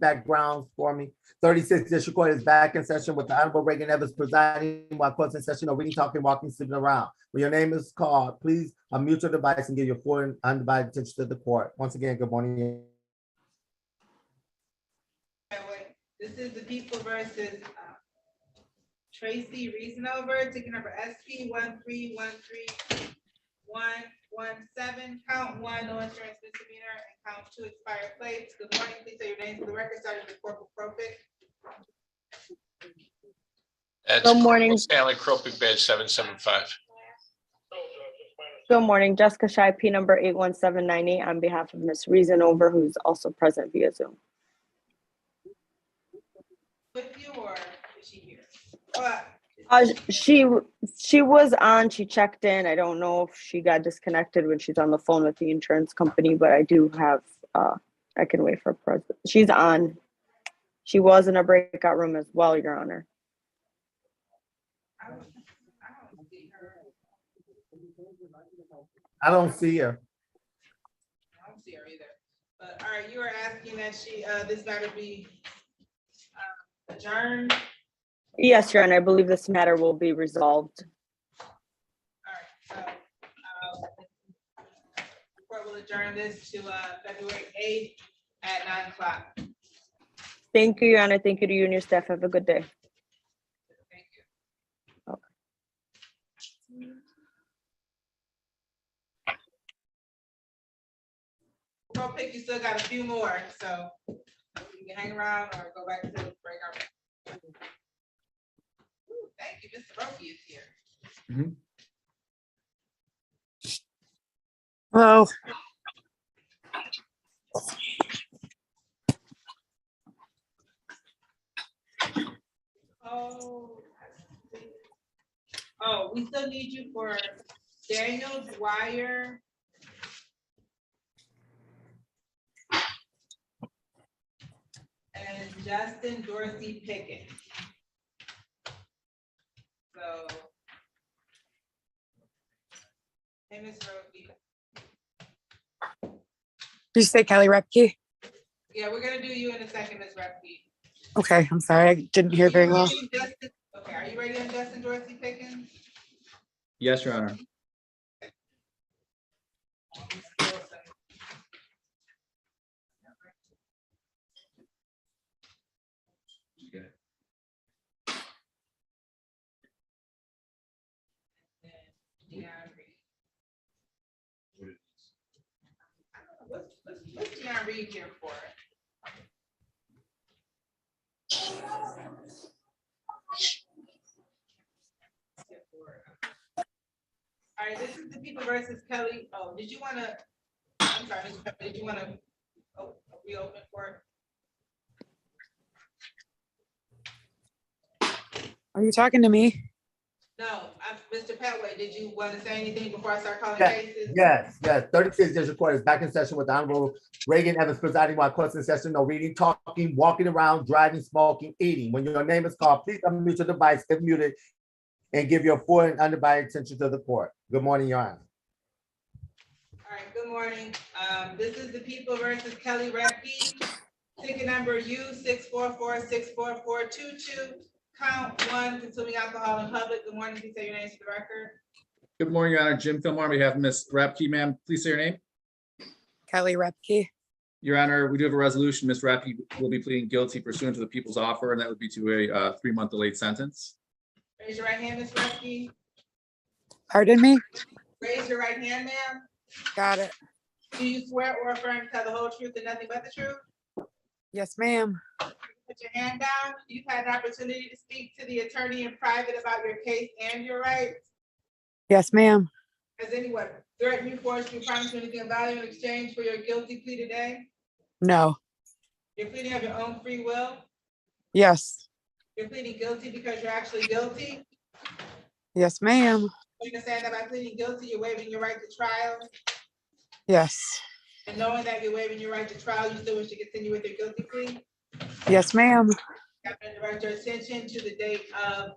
backgrounds for me. 36 District Court is back in session with the Honorable Raeigen Evans presiding while courts in session or reading, talking, walking, sleeping around. When your name is called, please unmute your device and give your full and undivided attention to the court. Once again, good morning. This is the people versus Tracy Reasonover, ticket number SP 1313117, count 1, no insurance misdemeanor, and count 2, expired plates. Good morning, please say your name for the record, starting with Corporal Kropic. Good morning. Stanley Kropic, badge 775. Good morning, Jessica Shai, P number 81798, on behalf of Ms. Reasonover, who's also present via Zoom. With you, or is she here? She was on, she checked in. I don't know if she got disconnected when she's on the phone with the insurance company, but I do have, I can wait for present. She's on. She was in a breakout room as well, Your Honor. I don't see her. I don't see her either. But all right, you are asking that she, this matter be adjourned. Yes, Your Honor, I believe this matter will be resolved. All right, so the court will adjourn this to February 8th at 9 o'clock. Thank you, Your Honor. Thank you to you and your staff. Have a good day. Thank you. Okay. Kropic, you still got a few more, so you can hang around or go back to the breakout room. Ooh, thank you, Mr. Roki is here. Hello. Oh, we still need you for Daniel Dwyer. And Justin Dorsey Pickett. So. Hey, Ms. Roki. Did you say Kelly Repke? Yeah, we're gonna do you in a second, Ms. Repke. Okay, I'm sorry, I didn't hear very well. Okay, are you ready on Justin Dorsey Pickens? Yes, Your Honor. What's Deion Reed here for? All right, this is the people versus Kelly. Oh, did you want to? I'm sorry, Mr. Pepper, did you want to reopen for it? Are you talking to me? No, Mr. Petway, did you want to say anything before I start calling Yes, cases? yes. 36 District Court is back in session with the Honorable Raeigen Evans presiding while courts in session, no reading, talking, walking around, driving, smoking, eating. When your name is called, please unmute your device if muted and give your full and undivided attention to the court. Good morning, Your Honor. All right, good morning. This is the people versus Kelly Repke. Ticket number U644-64422. Count 1, consuming alcohol in public. Good morning. Please say your names for the record. Good morning, Your Honor. Jim Fillmore on behalf of Ms. Repke, ma'am. Please say your name. Kelly Repke. Your Honor, we do have a resolution. Ms. Repke will be pleading guilty pursuant to the people's offer, and that would be to a 3-month delayed sentence. Raise your right hand, Ms. Repke. Pardon me? Raise your right hand, ma'am. Got it. Do you swear or affirm to tell the whole truth and nothing but the truth? Yes, ma'am. Put your hand down. You've had an opportunity to speak to the attorney in private about your case and your rights. Yes, ma'am. Has anyone threatened you, forced you, promised you anything of value in exchange for your guilty plea today? No. You're pleading of your own free will? Yes. You're pleading guilty because you're actually guilty? Yes, ma'am. You understand that by pleading guilty, you're waiving your right to trial? Yes. And knowing that you're waiving your right to trial, you still wish to continue with your guilty plea? Yes, ma'am. I'm going to direct your attention to the date of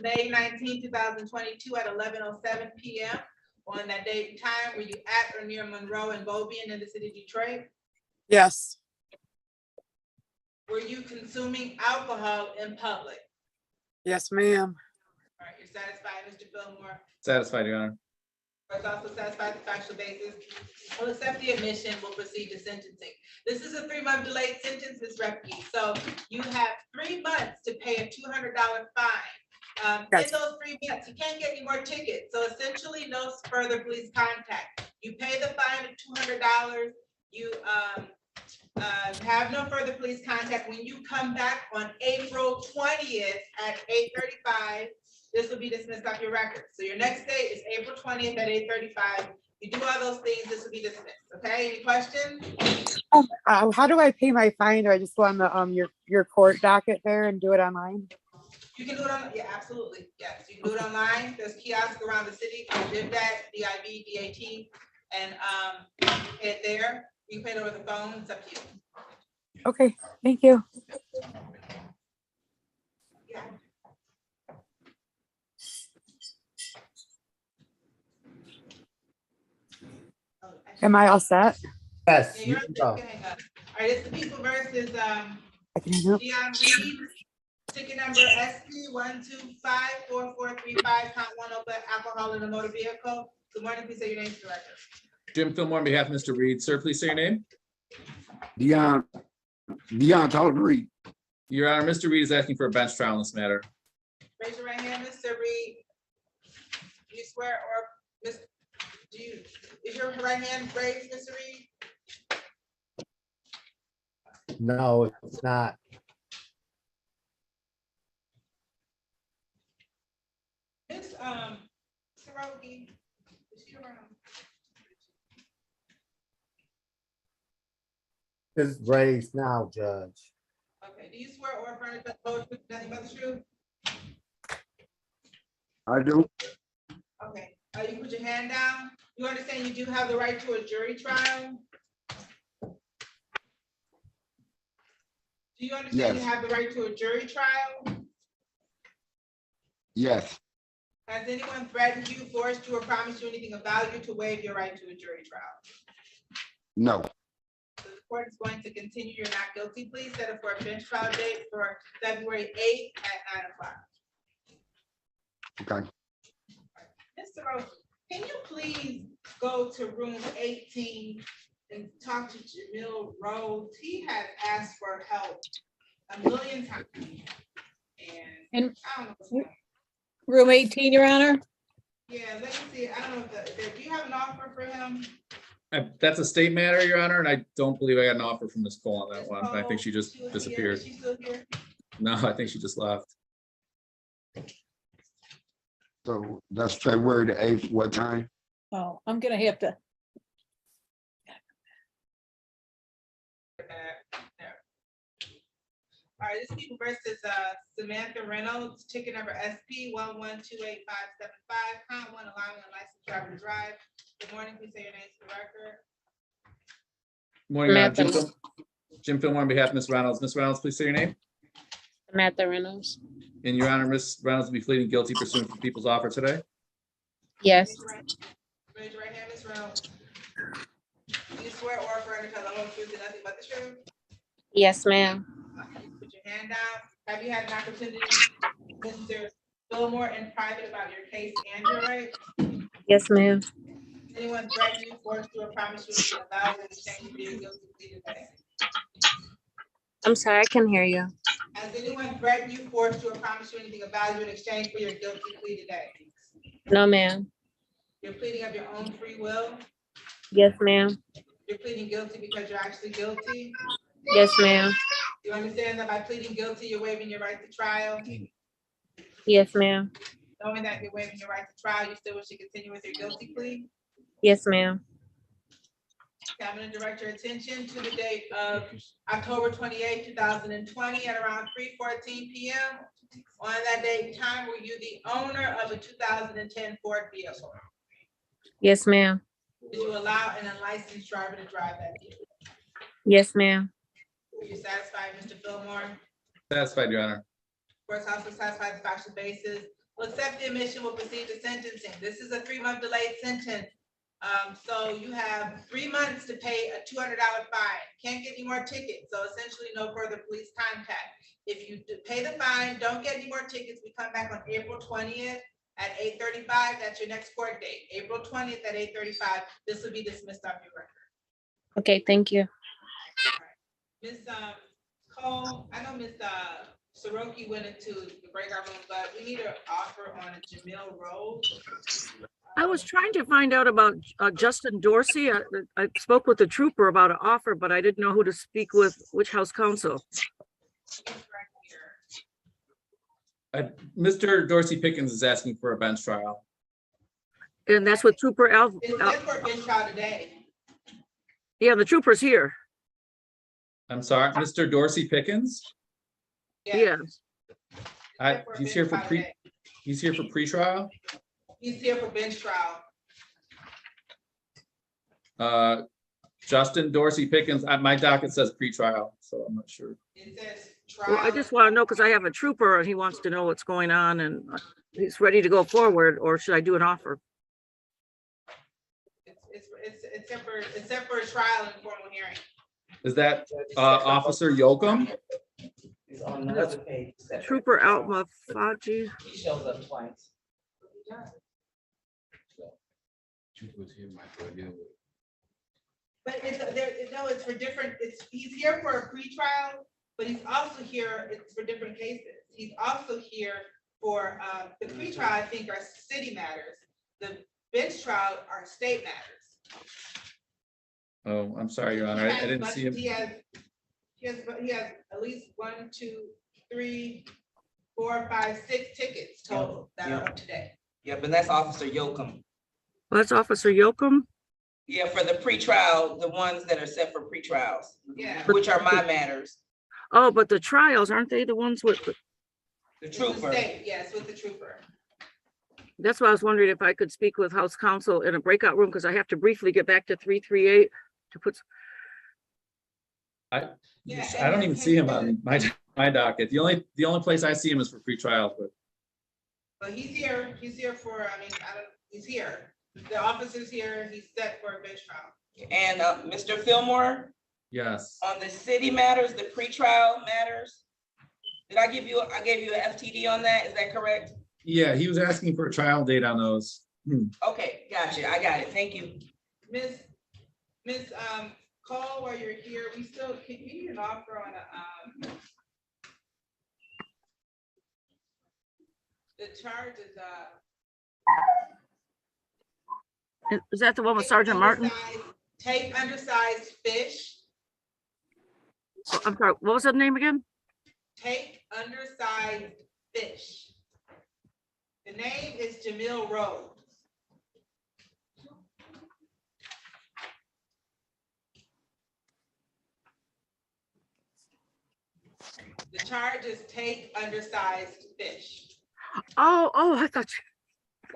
May 19, 2022 at 11:07 p.m. On that date and time, were you at or near Monroe and Beaubien in the city of Detroit? Yes. Were you consuming alcohol in public? Yes, ma'am. All right, you're satisfied, Mr. Fillmore? Satisfied, Your Honor. Court's also satisfied the factual basis. Will accept the admission, will proceed to sentencing. This is a 3-month delayed sentence, Ms. Repke. So you have 3 months to pay a $200 fine. In Gotcha. those 3 months, you can't get any more tickets. So essentially, no further police contact. You pay the fine of $200. You have no further police contact. When you come back on April 20th at 8:35, this will be dismissed off your record. So your next date is April 20th at 8:35. You do all those things, this will be dismissed. Okay, any questions? How do I pay my fine? Do I just go on the your court docket there and do it online? You can do it on, yeah, absolutely, yes, you can do it online. There's kiosks around the city, DivDat, DIV, DAT, and pay it there. You can pay it over the phone, it's up to you. Okay, thank you. Yeah. Am I all set? Yes, Yeah, you you're can up. go. Hang on. All right, it's the people versus I can hang up. Dion Reed, ticket number SP 1254435, count 1 open alcohol in a motor vehicle. Good morning, please say your name to the record. Jim Fillmore on behalf of Mr. Reed. Sir, please say your name. Dion Talbot Reed. Your Honor, Mr. Reed is asking for a bench trial in this matter. Raise your right hand, Mr. Reed. Do you swear or is your right hand raised, Mr. Reed? No, it's not. Miss Raeigen, is she around? It's raised now, Judge. Okay, do you swear or affirm to tell the truth, nothing but the truth? I do. Okay, you put your hand down. You understand you do have the right to a jury trial? Do you understand you Yes. have the right to a jury trial? Yes. Has anyone threatened you, forced you, or promised you anything of value to waive your right to a jury trial? No. So the court is going to continue your not guilty plea, set it for a bench trial date for February 8th at 9 o'clock. Okay. Mr. Rose, can you please go to room 18 and talk to Jamil Rhodes? He has asked for help a million times. And I don't know what's going on. Room 18, Your Honor. Yeah, let me see. I don't know if do you have an offer for him? That's a state matter, Your Honor, and I don't believe I got an offer from Ms. Cole on that one. I think she just was disappeared. Here. Is she still here? No, I think she just left. So that's February the 8th. What time? Oh, I'm gonna have to. All right, this is people versus Samantha Reynolds, ticket number SP 1128575, count 1, allowing a licensed driver to drive. Good morning, please say your name to the record. Good morning, Your Honor. Samantha. Jim Fillmore on behalf of Ms. Reynolds. Ms. Reynolds, please say your name. Samantha Reynolds. And Your Honor, Ms. Reynolds will be pleading guilty pursuant to the people's offer today. Yes. Raise your right hand, Ms. Reynolds. Do you swear or affirm to tell the whole truth and nothing but the truth? Yes, ma'am. Put your hand down. Have you had an opportunity, Mr. Fillmore, in private about your case and your right? Yes, ma'am. Anyone threaten you, force you, or promise you to allow you to change your guilty plea today? I'm sorry, I can hear you. Has anyone threatened you, forced you, or promised you anything of value in exchange for your guilty plea today? No, ma'am. You're pleading of your own free will. Yes, ma'am. You're pleading guilty because you're actually guilty. Yes, ma'am. You understand that by pleading guilty, you're waiving your right to trial. Yes, ma'am. Knowing that you're waiving your right to trial, you still wish to continue with your guilty plea. Yes, ma'am. I'm going to direct your attention to the date of October 28, 2020 at around 3:14 p.m. On that date and time, were you the owner of a 2010 Ford vehicle? Yes, ma'am. Did you allow an unlicensed driver to drive that vehicle? Yes, ma'am. Are you satisfied, Mr. Fillmore? Satisfied, Your Honor. Court's also satisfied the factual basis. Will accept the admission, will proceed to sentencing. This is a 3-month delayed sentence. So you have 3 months to pay a $200 fine. Can't get any more tickets. So essentially no further police contact. If you pay the fine, don't get any more tickets, we come back on April 20th at 8:35. That's your next court date. April 20th at 8:35. This will be dismissed off your record. Okay, thank you. Ms. Cole, I know Ms. Soroki went into the breakout room, but we need an offer on a Jamil Road. I was trying to find out about Justin Dorsey. I spoke with the trooper about an offer, but I didn't know who to speak with, which house counsel. He's right here. Mr. Dorsey Pickens is asking for a bench trial. And that's what Trooper Al. It's set for a bench trial today. Yeah, the trooper's here. I'm sorry, Mr. Dorsey Pickens? Yeah. He's here for pre-trial? He's here for bench trial. Justin Dorsey Pickens, my docket says pre-trial, so I'm not sure. It says Well, I trial. just want to know because I have a trooper and he wants to know what's going on and he's ready to go forward, or should I do an offer? It's set for a trial and formal hearing. Is that Officer Yoakum? It's on the other page. Trooper Alma Faji. He shows up twice. But it's for different, he's here for a pre-trial, but he's also here, it's for different cases. He's also here for, the pre-trial, I think, are city matters. The bench trial are state matters. Oh, I'm sorry, Your Honor, I didn't see him. He has at least 1, 2, 3, 4, 5, 6 tickets total that are up today. Yeah, but that's Officer Yoakum. Well, that's Officer Yoakum. Yeah, for the pre-trial, the ones that are set for pre-trials. Yeah. Which are my matters. Oh, but the trials, aren't they the ones with, The It's the trooper. state, yes, with the trooper. that's why I was wondering if I could speak with House Counsel in a breakout room, because I have to briefly get back to 338 to put. I Yeah, don't even see him on my docket. The only place I see him is for pre-trials, but But he's here for, he's here. The officer's here, he's set for a bench trial. And Mr. Fillmore, yes. on the city matters, the pre-trial matters. I gave you an FTD on that, is that correct? Yeah, he was asking for a trial date on those. Okay, gotcha, I got it, thank you. Miss Cole, while you're here, we need an offer on the charge Is that the one with Sergeant Martin? Take undersized fish. Oh, I'm sorry, what was that name again? Take undersized fish. The name is Jamil Rose. The charge is take undersized fish. Oh, I thought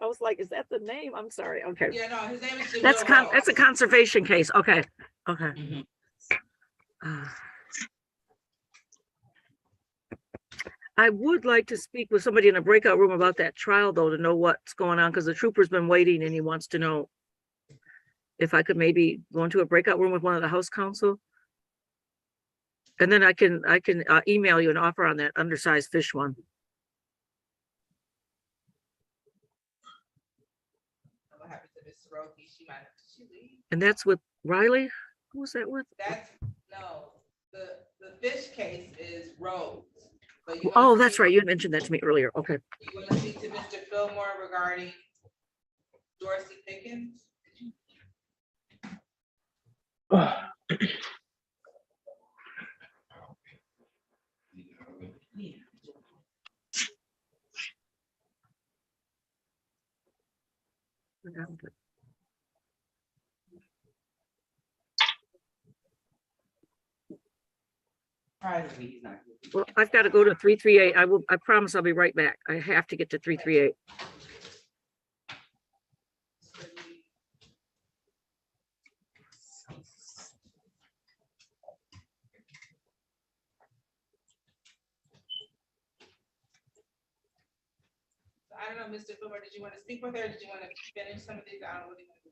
I was like, is that the name? I'm sorry. Okay. Yeah, no, his name is Jamil That's Rose. that's a conservation case. Okay. Mhm. I would like to speak with somebody in a breakout room about that trial though, to know what's going on, because the trooper's been waiting and he wants to know if I could maybe go into a breakout room with one of the House Counsel. And then I can email you an offer on that undersized fish one. What happened to Miss Soroki? She leave? And that's with Riley? Who was that with? No, the fish case is Rose. But you Oh, wanna that's speak- right. You had mentioned that to me earlier. Okay. You want to speak to Mr. Fillmore regarding Dorsey Pickens? Surprisingly, he's not here. Well, I've got to go to 338. I promise I'll be right back. I have to get to 338. I don't know, Mr. Fillmore, did you want to speak with her? Or did you want to finish some of these? I don't really want to.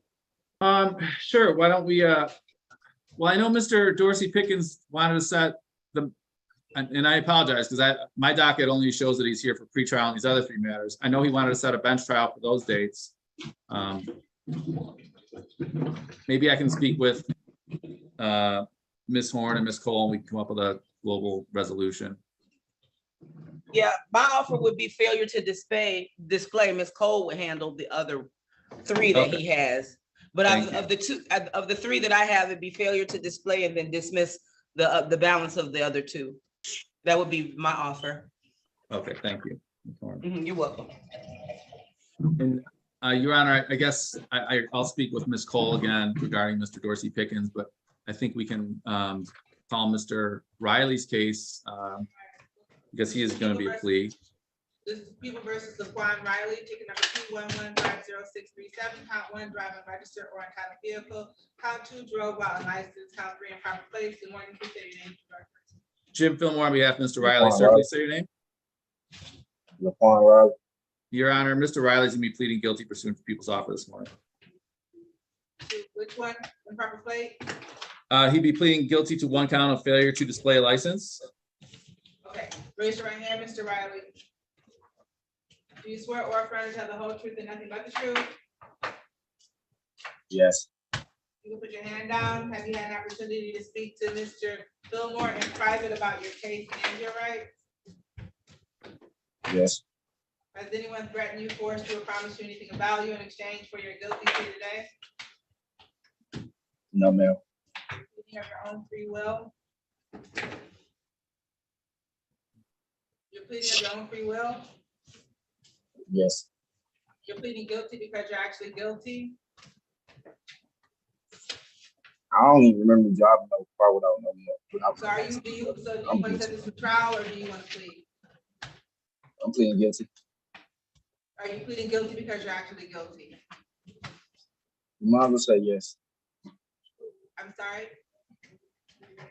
Sure, why don't we, well, I know Mr. Dorsey Pickens wanted to set the, and I apologize, because my docket only shows that he's here for pretrial and these other 3 matters. I know he wanted to set a bench trial for those dates. Maybe I can speak with Ms. Horn and Ms. Cole, and we can come up with a global resolution. Yeah, my offer would be failure to display. Ms. Cole would handle the other 3 that he has. But of the 3 that I have, it'd be failure to display and then dismiss the balance of the other 2. That would be my offer. Okay, thank you. You're welcome. And Your Honor, I guess I'll speak with Ms. Cole again regarding Mr. Dorsey Pickens, but I think we can call Mr. Riley's case because he is going to be a plea. This is People versus Laquan Riley, ticket number 211-50637, count 1, driving registered or untitled vehicle, count 2, drove while unlicensed, count 3, improper place. Good morning, please say your name. Jim Fillmore on behalf of Mr. Riley. Sir, please say your name. Laquan Riley. Your Honor, Mr. Riley's gonna be pleading guilty pursuant to people's offer this morning. Which one? Improper plate? He'd be pleading guilty to 1 count of failure to display a license. Okay, raise your right hand, Mr. Riley. Do you swear or affirm to tell the whole truth and nothing but the truth? Yes. You can put your hand down. Have you had an opportunity to speak to Mr. Fillmore in private about your case and your rights? Yes. Has anyone threatened you, forced you, or promised you anything of value in exchange for your guilty plea today? No, ma'am. You have your own free will. You're pleading of your own free will. Yes. You're pleading guilty because you're actually guilty. I don't even remember driving no car without no more. So do you want to set this for trial or do you want to plead? I'm pleading guilty. Are you pleading guilty because you're actually guilty? You might as well say yes. I'm sorry?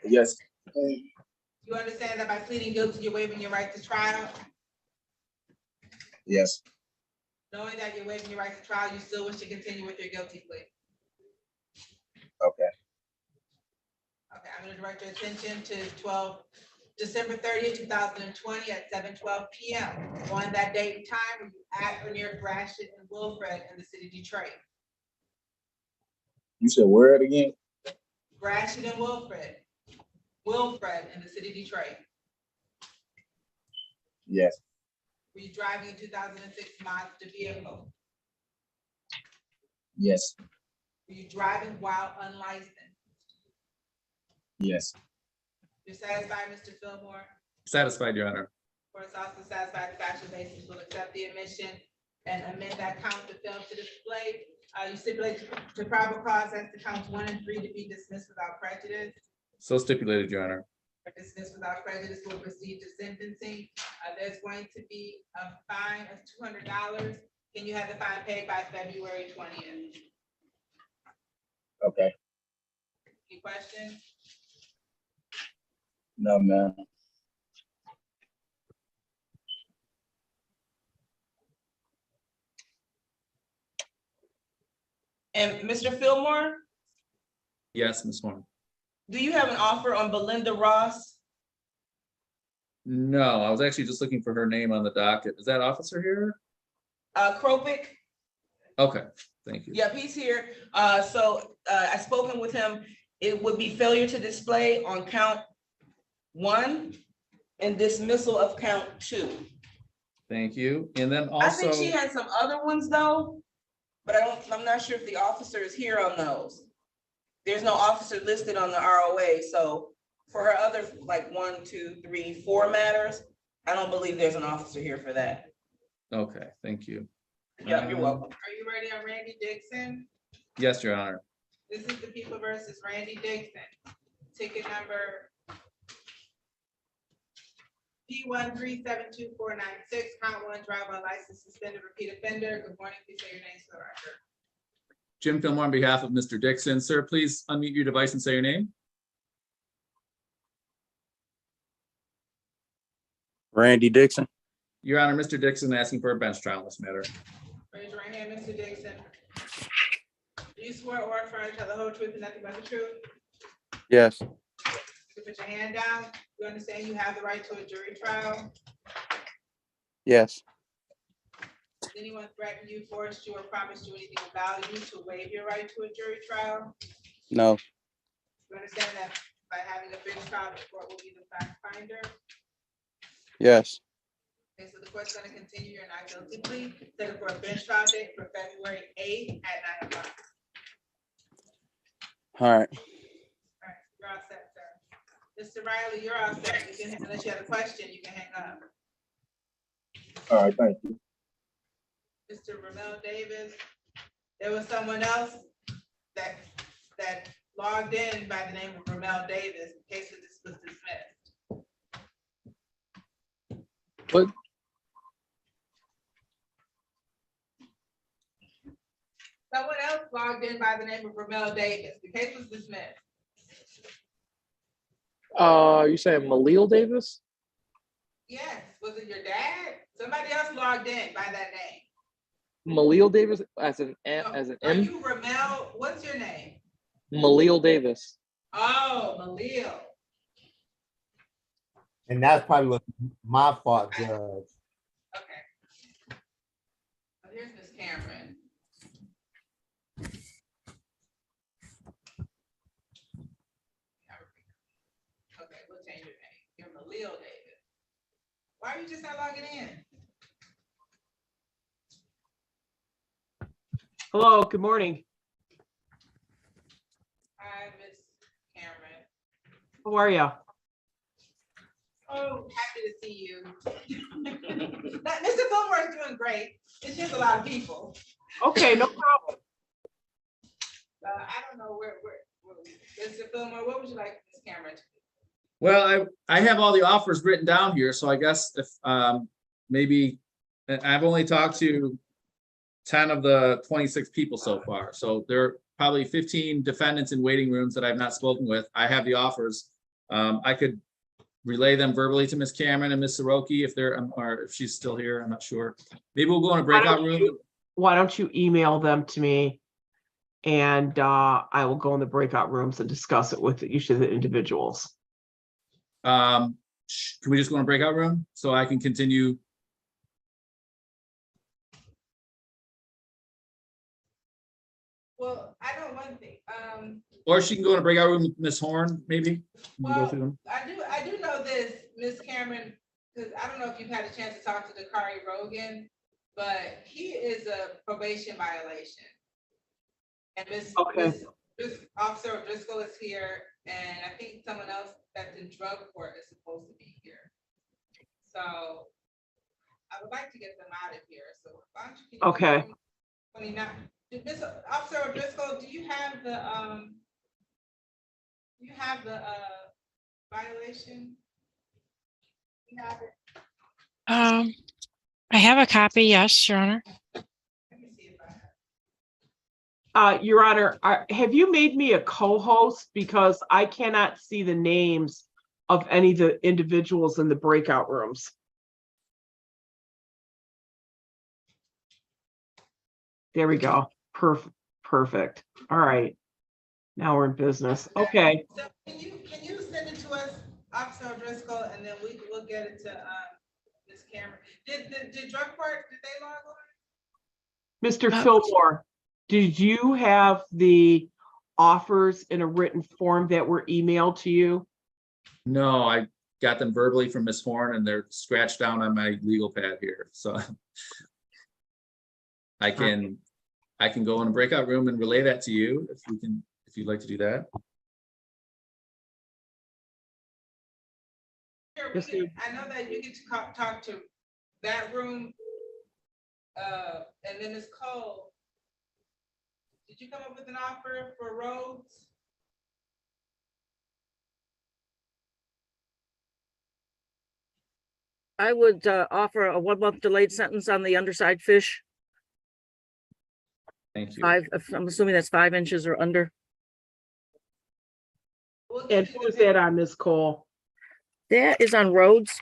Yes. You understand that by pleading guilty, you're waiving your right to trial? Yes. Knowing that you're waiving your right to trial, you still wish to continue with your guilty plea? Okay. Okay, I'm gonna direct your attention to December 30th, 2020 at 7:12 p.m. On that date and time, were you at or near Gratiot and Wilfred in the city of Detroit? You said where again? Gratiot and Wilfred. Wilfred in the city of Detroit. Yes. Were you driving a 2006 Mazda vehicle? Yes. Were you driving while unlicensed? Yes. You're satisfied, Mr. Fillmore? Satisfied, Your Honor. Court is also satisfied the factual basis will accept the admission and amend that count to fail to display. You stipulate to probable cause as to counts 1 and 3 to be dismissed without prejudice. So stipulated, Your Honor. Dismissed without prejudice will proceed to sentencing. There's going to be a fine of $200. Can you have the fine paid by February 20th? Okay. Any questions? No, ma'am. And Mr. Fillmore, Yes, Ms. Horn. do you have an offer on Belinda Ross? No, I was actually just looking for her name on the docket. Is that officer here? Kropic? Okay, thank you. Yep, he's here. So I spoken with him. It would be failure to display on count 1 and dismissal of count 2. Thank you. And then I think also, she had some other ones though, but I'm not sure if the officer is here on those. There's no officer listed on the ROA, so for her other like 1, 2, 3, 4 matters, I don't believe there's an officer here for that. okay, thank you. Yeah, you're welcome. Are you ready on Randy Dixon? Yes, Your Honor. This is the People versus Randy Dixon. Ticket number P1372496, count 1, driver license suspended, repeat offender. Good morning, please say your name for the record. Jim Fillmore on behalf of Mr. Dixon. Sir, please unmute your device and say your name. Randy Dixon. Your Honor, Mr. Dixon asking for a bench trial in this matter. Raise your right hand, Mr. Dixon. Do you swear or affirm to tell the whole truth and nothing but the truth? Yes. You put your hand down. You understand you have the right to a jury trial? Yes. Does anyone threaten you, force you, or promise you anything of value to waive your right to a jury trial? No. You understand that by having a bench trial, the court will be the fact finder? Yes. Okay, so the court's gonna continue your not guilty plea, set it for a bench trial date for February 8th at 9 o'clock. All right. All right, you're all set, sir. Mr. Riley, you're all set. You can, unless you have a question, you can hang up. All right, thank you. Mr. Ramel Davis, there was someone else that logged in by the name of Ramel Davis. The case of this was dismissed. What? Someone else logged in by the name of Ramel Davis. The case was dismissed. You saying Malil Davis? Yes, was it your dad? Somebody else logged in by that name. Malil Davis as an No, as an are M. you Ramel? What's your name? Malil Davis. Oh, Malil. And that's probably what my fault, Judge. Okay. So here's Miss Cameron. Okay, we'll change your name. You're Malil Davis. Why are you just not logging in? Hello, good morning. Hi, Miss Cameron. How are you? Oh, happy to see you. Mr. Fillmore is doing great. It's just a lot of people. Okay, no problem. I don't know where, Mr. Fillmore, what would you like Miss Cameron to do? Well, I have all the offers written down here, so I guess if maybe I've only talked to 10 of the 26 people so far. So there are probably 15 defendants in waiting rooms that I've not spoken with. I have the offers. I could relay them verbally to Ms. Cameron and Ms. Soroki if they're, or if she's still here, I'm not sure. Maybe we'll go in a breakout room. Why don't you email them to me? And I will go in the breakout rooms and discuss it with each of the individuals. Can we just go in a breakout room so I can continue? Well, I know one thing. Or she can go in a breakout room with Ms. Horn, maybe. We can go Well, through them. I do know this, Miss Cameron, because I don't know if you've had a chance to talk to Dakari Raeigen, but he is a probation violation. And Miss Officer Driscoll is here, and I think someone else that's in drug court is supposed to be here. So I would like to get them out of here. So why don't you? Okay. 29. Miss Officer Driscoll, do you have the violation? You have it? I have a copy, yes, Your Honor. Let me see if I have. Your Honor, have you made me a co-host? Because I cannot see the names of any of the individuals in the breakout rooms. There we go. Perfect. All right. Now we're in business. Okay. So can you send it to us, Officer Driscoll, and then we'll get it to Ms. Cameron. Did drug court, did they log on? Mr. Fillmore, did you have the offers in a written form that were emailed to you? No, I got them verbally from Ms. Horn and they're scratched down on my legal pad here. So I can go in a breakout room and relay that to you if you'd like to do that. Sure, I know that you get to talk to that room. And then Ms. Cole, did you come up with an offer for Rhodes? I would offer a 1-month delayed sentence on the underside fish. Thank you. I'm assuming that's 5 inches or under. And who is that on, Ms. Cole? That is on Rhodes.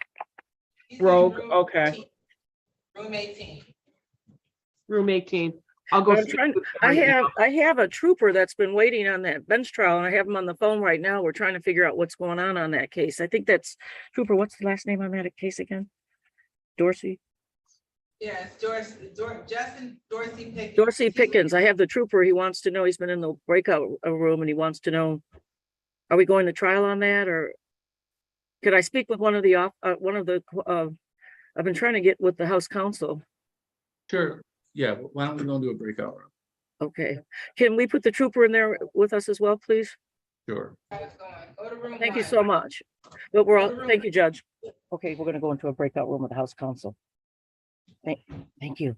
Rogue, okay. Room 18. Room 18. I'll go. I'm speak trying, with them right now. I have a trooper that's been waiting on that bench trial and I have him on the phone right now. We're trying to figure out what's going on that case. I think that's trooper, what's the last name on that case again? Dorsey? Yes, Justin Dorsey Pickens. Dorsey Pickens. I have the trooper. He wants to know, he's been in the breakout room and he wants to know, are we going to trial on that or could I speak with one of the, I've been trying to get with the House Counsel. Sure. Yeah, why don't we go into a breakout room? Okay. Can we put the trooper in there with us as well, please? Sure. Go to room Thank you one. so much. But we're all, thank you, Judge. Okay, we're gonna go into a breakout room with the House Counsel. Thank you.